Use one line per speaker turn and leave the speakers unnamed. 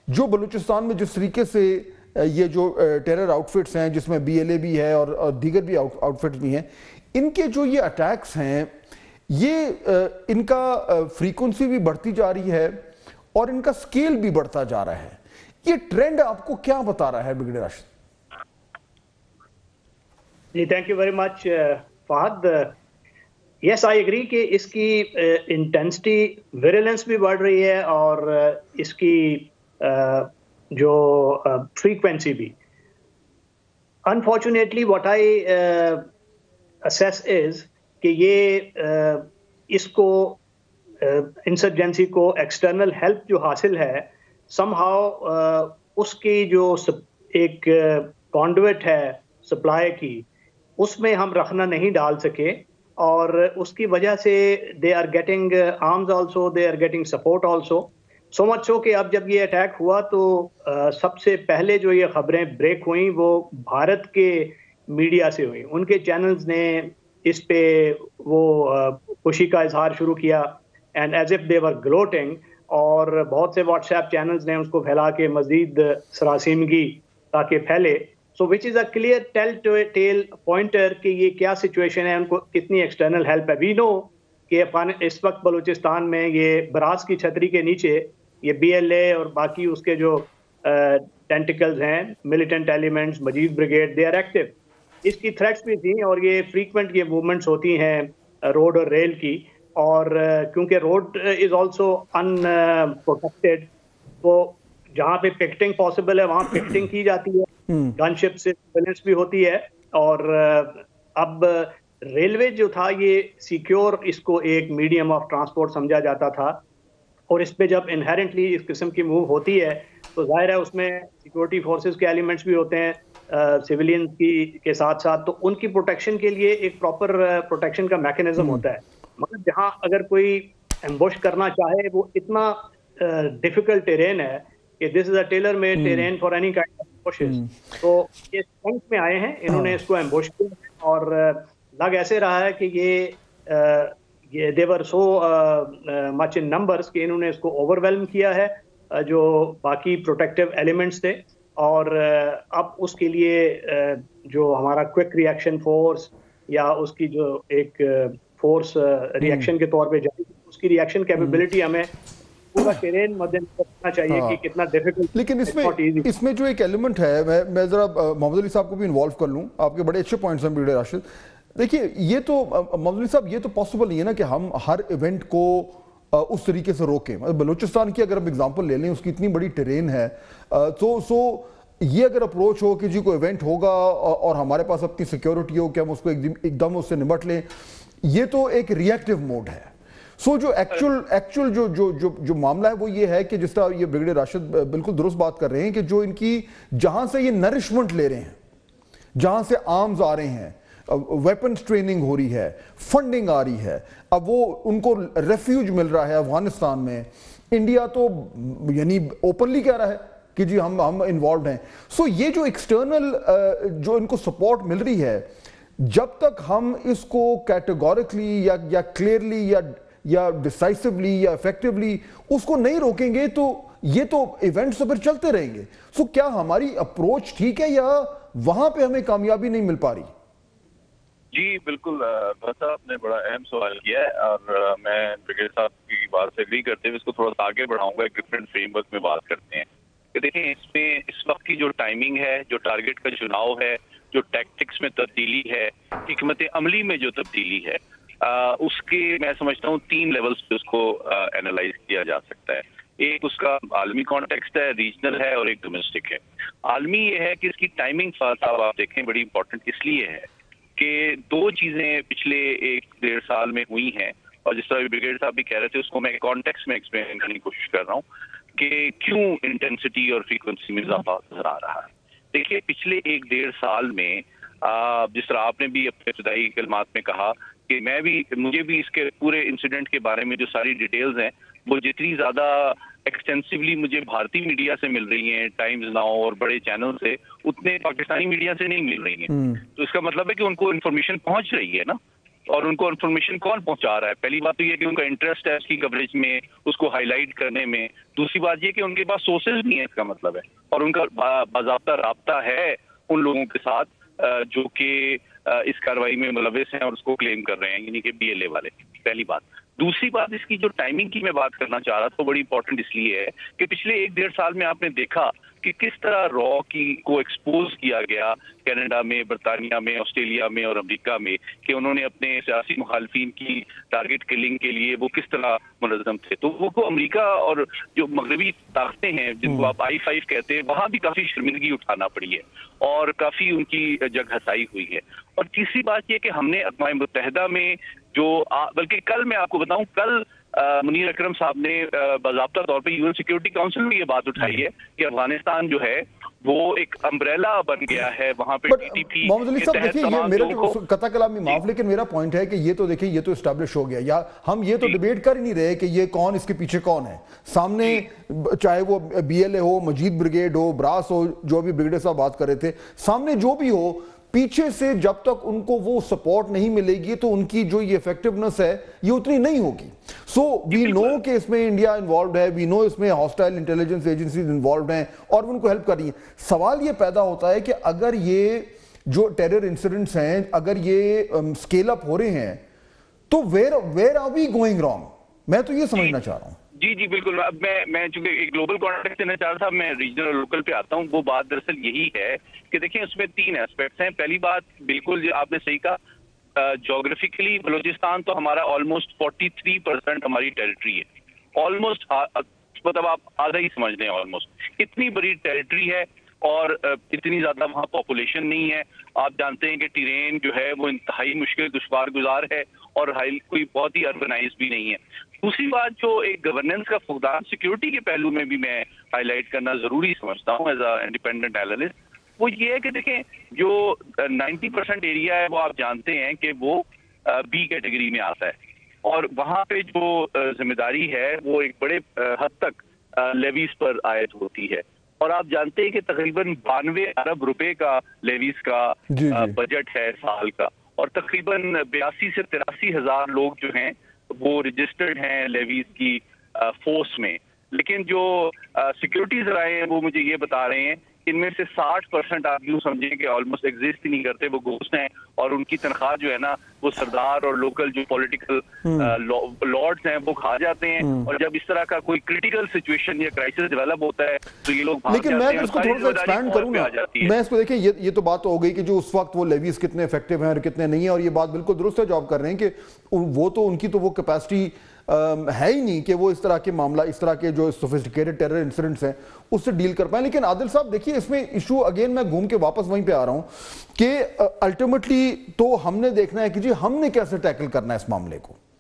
جو بلوچستان میں جس طریقے سے یہ جو ٹیرر آؤٹ فٹس ہیں جس میں بی ایل اے بھی ہے اور دیگر بھی آؤٹ فٹس بھی ہیں، ان کے جو یہ اٹیکس ہیں یہ ان کا فریکوینسی بھی بڑھتی جا رہی ہے اور ان کا سکیل بھی بڑھتا جا رہا ہے. یہ ٹرینڈ آپ کو کیا بتا رہا ہے بریگیڈیئر راشد؟
جی thank you very much Fahad. Yes I agree کہ اس کی انٹینسٹی ویریلنس بھی بڑھ رہی ہے اور اس کی جو فریکوینسی بھی. انفارچونیٹلی واٹ آئی اسیس از کہ یہ اس کو انسرجنسی کو ایکسٹرنل ہیلپ جو حاصل ہے سم ہاؤ اس کی جو ایک کانڈویٹ ہے سپلائی کی اس میں ہم رکھنا نہیں ڈال سکے اور اس کی وجہ سے they are getting arms also they are getting support also so much so کہ اب جب یہ اٹیک ہوا تو سب سے پہلے جو یہ خبریں بریک ہوئیں وہ بھارت کے میڈیا سے ہوئیں. ان کے چینلز نے اس پہ وہ خوشی کا اظہار شروع کیا اینڈ ایز اف دے ور گلوٹنگ اور بہت سے واٹس ایپ چینلز نے اس کو پھیلا کے مزید سراسیمگی تاکہ پھیلے. سو وچ از اے کلیئر ٹیل پوائنٹر کہ یہ کیا سچویشن ہے, ان کو کتنی ایکسٹرنل ہیلپ ہے. وی نو کہ اس وقت بلوچستان میں یہ براس کی چھتری کے نیچے یہ بی ایل اے اور باقی اس کے جو ٹینٹیکلز ہیں militant elements Majeed brigade they are active. اس کی تھریٹس بھی تھیں اور یہ فریکوینٹ یہ موومنٹس ہوتی ہیں روڈ اور ریل کی, اور کیونکہ road is also in protected تو جہاں پہ پکٹنگ پاسبل ہے وہاں پکٹنگ کی جاتی ہے, گن شپ سے سرویلنس بھی ہوتی ہے. اور اب ریلوے جو تھا یہ سیکیور اس کو ایک میڈیم آف ٹرانسپورٹ سمجھا جاتا تھا, اور اس پہ جب انہیرنٹلی اس قسم کی موو ہوتی ہے تو ظاہر ہے اس میں سیکورٹی فورسز کے ایلیمنٹس بھی ہوتے ہیں سیولین کے ساتھ ساتھ, تو ان کی پروٹیکشن کے لیے ایک پراپر پروٹیکشن کا میکینزم ہوتا ہے. مگر جہاں اگر کوئی ایمبوش کرنا چاہے وہ اتنا ڈیفیکلٹ ٹیرین ہے کہ this is a tailor made terrain for any kind of ambushes. تو یہ اسٹرینتھ میں آئے ہیں, انہوں نے اس کو ایمبوش کیا اور لگ ایسے رہا ہے کہ یہ they were so much in numbers کہ انہوں نے اس کو اوور ویلم کیا ہے جو باقی پروٹیکٹیو ایلیمنٹس تھے. اور اب اس کے لیے جو ہمارا کوئک ری ایکشن فورس یا اس کی جو ایک فورس ری ایکشن کے طور پہ جائے اس کی ری ایکشن کیپیبلٹی ہمیں پورا ٹیرین مدن کرنا چاہیے کہ کتنا ڈیفیکلٹ.
لیکن اس میں جو ایک ایلیمنٹ ہے, میں ذرا محمد علی صاحب کو بھی انوالو کر لوں, آپ کے بڑے اچھے پوائنٹس ہیں بریگیڈیئر راشد. دیکھیے یہ تو محمد علی صاحب یہ تو پاسبل نہیں ہے نا کہ ہم ہر ایونٹ کو اس طریقے سے روکیں. بلوچستان کی اگر ہم اگزامپل لے لیں اس کی اتنی بڑی ٹیرین ہے تو یہ اگر اپروچ ہو کہ جی کوئی ایونٹ ہوگا اور ہمارے پاس اپنی سیکیورٹی ہو کہ ہم اس کو ایک دم اس سے نمٹ لیں, یہ تو ایک ری ایکٹیو موڈ ہے. سو جو ایکچول جو معاملہ ہے وہ یہ ہے کہ جس طرح یہ بریگیڈیئر راشد بالکل درست بات کر رہے ہیں کہ جو ان کی جہاں سے یہ نرشمنٹ لے رہے ہیں, جہاں سے آرمز آ رہے ہیں, ویپنز ٹریننگ ہو رہی ہے, فنڈنگ آ رہی ہے, اب وہ ان کو ریفیوج مل رہا ہے افغانستان میں. انڈیا تو یعنی اوپنلی کہہ رہا ہے کہ جی ہم انوالوڈ ہیں. سو یہ جو ایکسٹرنل جو ان کو سپورٹ مل رہی ہے, جب تک ہم اس کو کیٹیگورکلی یا کلیئرلی یا ڈیسائسولی یا افیکٹولی اس کو نہیں روکیں گے تو یہ تو ایونٹس پھر چلتے رہیں گے. سو کیا ہماری اپروچ ٹھیک ہے یا وہاں پہ ہمیں کامیابی نہیں مل پا رہی؟
جی بالکل, صاحب نے بڑا اہم سوال کیا ہے اور میں بریگیڈیئر صاحب کی بات سے اگری کرتے ہوئے اس کو تھوڑا سا آگے بڑھاؤں گا. ایک ڈفرینٹ فریم ورک میں بات کرتے ہیں کہ دیکھیں اس میں اس وقت کی جو ٹائمنگ ہے, جو ٹارگٹ کا چناؤ ہے, جو ٹیکٹکس میں تبدیلی ہے, حکمت عملی میں جو تبدیلی ہے, اس کے میں سمجھتا ہوں 3 لیولز پہ اس کو اینالائز کیا جا سکتا ہے. ایک اس کا عالمی کانٹیکسٹ ہے, ریجنل ہے, اور ایک ڈومیسٹک ہے. عالمی یہ ہے کہ اس کی ٹائمنگ صاحب آپ دیکھیں بڑی امپورٹنٹ اس لیے ہے کہ 2 چیزیں پچھلے 1-1.5 سال میں ہوئی ہیں, اور جس طرح بریگیڈیئر صاحب بھی کہہ رہے تھے اس کو میں کانٹیکسٹ میں ایکسپلین کرنے کی کوشش کر رہا ہوں کہ کیوں انٹینسٹی اور فریکوینسی میں اضافہ نظر آ رہا ہے. دیکھیے پچھلے 1-1.5 سال میں جس طرح آپ نے بھی اپنے ابتدائی کلمات میں کہا کہ مجھے بھی اس کے پورے انسیڈنٹ کے بارے میں جو ساری ڈیٹیلز ہیں وہ جتنی زیادہ ایکسٹینسولی مجھے بھارتی میڈیا سے مل رہی ہیں, ٹائمز ناؤ اور بڑے چینل سے, اتنے پاکستانی میڈیا سے نہیں مل رہی ہیں. تو اس کا مطلب ہے کہ ان کو انفارمیشن پہنچ رہی ہے نا. اور ان کو انفارمیشن کون پہنچا رہا ہے؟ پہلی بات تو یہ کہ ان کا انٹرسٹ ہے اس کی کوریج میں، اس کو ہائی لائٹ کرنے میں. دوسری بات یہ کہ ان کے پاس سورسز نہیں ہے، اس کا مطلب ہے، اور ان کا باضابطہ رابطہ ہے ان لوگوں کے ساتھ جو کہ اس کاروائی میں ملوث ہیں اور اس کو کلیم کر رہے ہیں، یعنی کہ BLA والے. پہلی بات. دوسری بات اس کی جو ٹائمنگ کی میں بات کرنا چاہ رہا تھا، بڑی امپورٹنٹ اس لیے ہے کہ پچھلے 1-1.5 سال میں آپ نے دیکھا کہ کس طرح را کو ایکسپوز کیا گیا کینیڈا میں، برطانیہ میں، آسٹریلیا میں اور امریکہ میں، کہ انہوں نے اپنے سیاسی مخالفین کی ٹارگٹ کلنگ کے لیے وہ کس طرح منظم تھے. تو وہ امریکہ اور جو مغربی طاقتیں ہیں جن کو آپ I-5 کہتے ہیں، وہاں بھی کافی شرمندگی اٹھانا پڑی ہے اور کافی ان کی جگ ہسائی ہوئی ہے. اور تیسری بات یہ کہ ہم نے اقوام متحدہ میں جو بلکہ کل میں آپ کو بتاؤں، کل منیر اکرم صاحب نے باضابطہ طور پہ UN سیکورٹی کاؤنسل میں یہ بات اٹھائی ہے کہ افغانستان جو ہے وہ ایک امبریلا بن گیا ہے وہاں پہ TTP
محمد علی صاحب دیکھیں، یہ میرا قطع کلامی معاف، لیکن میرا پوائنٹ ہے کہ یہ تو دیکھیں، یہ تو اسٹیبلش ہو گیا، یا ہم یہ تو ڈیبیٹ کر ہی نہیں رہے کہ یہ کون اس کے پیچھے کون ہے. سامنے چاہے وہ BLA ہو، مجید بریگیڈ ہو، براس ہو، جو بھی بریگیڈر صاحب بات کر رہے تھے، سامنے جو بھی ہو، پیچھے سے جب تک ان کو وہ سپورٹ نہیں ملے گی تو ان کی جو یہ ایفیکٹونس ہے یہ اتنی نہیں ہوگی. سو وی نو کہ اس میں انڈیا انوالوڈ ہے، وی نو اس میں ہاسٹائل انٹیلیجنس ایجنسیز انوالوڈ ہیں اور ان کو ہیلپ کر رہی ہیں. سوال یہ پیدا ہوتا ہے کہ اگر یہ جو ٹیرر انسیڈنٹس ہیں اگر یہ اسکیل اپ ہو رہے ہیں تو where are we going wrong? میں تو یہ سمجھنا چاہ رہا ہوں.
جی بالکل. اب میں چونکہ ایک گلوبل کانٹیکسٹ دینا چاہ رہا تھا، میں ریجنل اور لوکل پہ آتا ہوں. وہ بات دراصل یہی ہے کہ دیکھیں اس میں 3 ایسپیکٹس ہیں. پہلی بات بالکل آپ نے صحیح کہا، جیوگرافیکلی بلوچستان تو ہمارا آلموسٹ 43% ہماری ٹیریٹری ہے. آلموسٹ مطلب آپ آدھا ہی سمجھ لیں، آلموسٹ اتنی بڑی ٹیریٹری ہے اور اتنی زیادہ وہاں پاپولیشن نہیں ہے. آپ جانتے ہیں کہ ٹیرین جو ہے وہ انتہائی مشکل دشوار گزار ہے اور کوئی بہت ہی اربنائز بھی نہیں ہے. دوسری بات جو ایک گورننس کا فقدان سیکیورٹی کے پہلو میں بھی میں ہائی لائٹ کرنا ضروری سمجھتا ہوں ایز اے انڈیپینڈنٹ اینالسٹ، وہ یہ ہے کہ دیکھیں جو 90% ایریا ہے وہ آپ جانتے ہیں کہ وہ B کیٹیگری میں آتا ہے، اور وہاں پہ جو ذمہ داری ہے وہ ایک بڑے حد تک لیویز پر عائد ہوتی ہے. اور آپ جانتے ہیں کہ تقریباً 92 ارب روپے کا لیویز کا بجٹ ہے سال کا، اور تقریباً 82 سے 83 ہزار لوگ جو ہیں وہ رجسٹرڈ ہیں لیویز کی فورس میں. لیکن جو سیکیورٹی ذرائع ہیں وہ مجھے یہ بتا رہے ہیں ان میں سے 60% آپ یوں سمجھیں کہ آلموسٹ ایگزسٹ ہی نہیں کرتے، وہ گھوسٹ ہیں، اور ان کی تنخواہ جو ہے نا وہ سردار اور لوکل جو پولیٹیکل لارڈز ہیں وہ کھا جاتے ہیں. اور جب اس طرح کا کوئی کریٹیکل سچویشن یا کرائسس ڈیولپ ہوتا ہے تو یہ لوگ بھاگ جاتے ہیں.
لیکن میں اس کو تھوڑا سا ایکسپینڈ کروں نا، میں اس کو دیکھیں یہ تو بات ہو گئی کہ جو اس وقت وہ لیویز کتنے افیکٹو ہیں اور کتنے نہیں ہیں، اور یہ بات بالکل درست ہے جو آپ کر رہے ہیں کہ وہ تو ان کی تو وہ کیپیسٹی ہے ہی نہیں کہ وہ اس طرح کے معاملہ، اس طرح کے جو سوفسٹیکیٹڈ ٹیرر انسیڈنٹس ہیں اس سے ڈیل کر پائیں. لیکن عادل صاحب دیکھیے اس میں ایشو اگین میں گھوم کے واپس وہیں پہ آ رہا ہوں کہ الٹیمیٹلی تو ہم نے دیکھنا ہے کہ جی ہم نے کیسے ٹیکل کرنا ہے اس معاملے کو.